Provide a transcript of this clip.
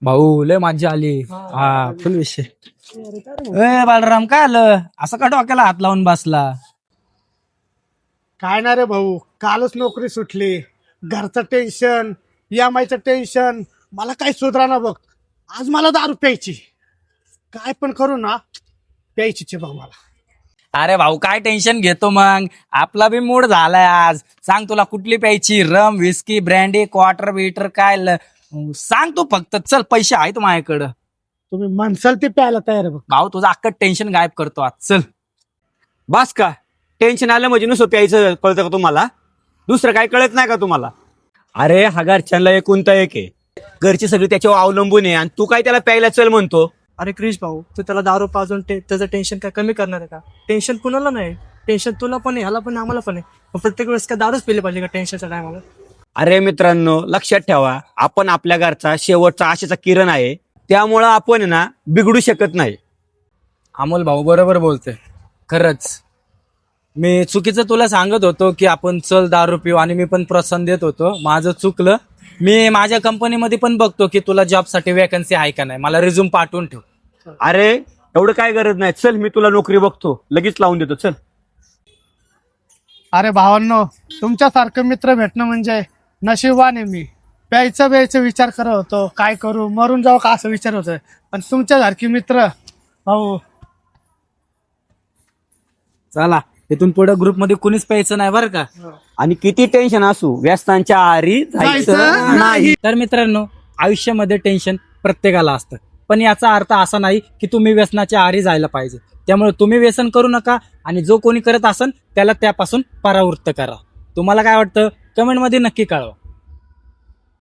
भाऊ लय मजा आली. हा फुल विषय. ए बालराम काय आलं असं का डोक्याला हात लावून बसला? काय ना रे भाऊ, कालच नोकरी सुटली, घरचं टेन्शन, EMI टेन्शन, मला काही सुधराना बघ. आज मला दारू प्यायची, काय पण करू ना प्यायचीच आहे भाऊ मला. अरे भाऊ काय टेन्शन घेतो मग, आपला बी मूड झालाय आज. सांग तुला कुठली प्यायची, रम विस्की ब्रँडी क्वार्टर बिटर काय सांग तू फक्त. चल पैसे आहेत माझ्याकडं. तुम्ही म्हणसाल ते प्यायला तयार आहे बघ. भाऊ तुझं अख्खं टेन्शन गायब करतो आज. चल बस का टेन्शन आलं म्हणजे नुसतं प्यायचं कळतं का तुम्हाला? दुसरं काय कळत नाही का तुम्हाला? अरे हा घरच्यांना एकुलता एक आहे, घरची सगळी त्याच्यावर अवलंबून आहे आणि तू काय त्याला प्यायला चल म्हणतो? अरे क्रिश भाऊ, तू त्याला दारू पाजून त्याचं टेन्शन काय कमी करणार आहे का? टेन्शन कुणाला नाही, टेन्शन तुला पण आहे, ह्याला पण आहे, आम्हाला पण आहे. मग प्रत्येक वेळेस काय दारूच पिली पाहिजे का टेन्शनच्या टायमाला? अरे मित्रांनो लक्षात ठेवा, आपण आपल्या घरचा शेवटचा आशेचा किरण आहे, त्यामुळं आपण ना बिघडू शकत नाही. अमोल भाऊ बरोबर बोलते. खरंच मी चुकीचं तुला सांगत होतो की आपण चल दारू पिऊ आणि मी पण प्रोत्साहन देत होतो. माझं चुकलं. मी माझ्या कंपनीमध्ये पण बघतो की तुला जॉबसाठी वॅकन्सी आहे का नाही, मला रिझ्यूम पाठवून ठेव. अरे एवढं काय गरज नाही, चल मी तुला नोकरी बघतो, लगेच लावून देतो, चल. अरे भावांनो, तुमच्यासारखं मित्र भेटणं म्हणजे नशीबवान आहे मी. प्यायचं विचार करत होतो, काय करू, मरून जाऊ का असं विचार होतोय, पण तुमच्यासारखी मित्र भाऊ. चला इथून पुढे ग्रुपमध्ये कुणीच प्यायचं नाही बरं का. आणि किती टेन्शन असू व्यसनांच्या आहारी जायचं नाही. तर मित्रांनो, आयुष्यामध्ये टेन्शन प्रत्येकाला असतं, पण याचा अर्थ असा नाही की तुम्ही व्यसनाच्या आहारी जायला पाहिजे. त्यामुळे तुम्ही व्यसन करू नका आणि जो कोणी करत असेल त्याला त्यापासून परावृत्त करा. तुम्हाला काय वाटतं कमेंटमध्ये नक्की कळवा.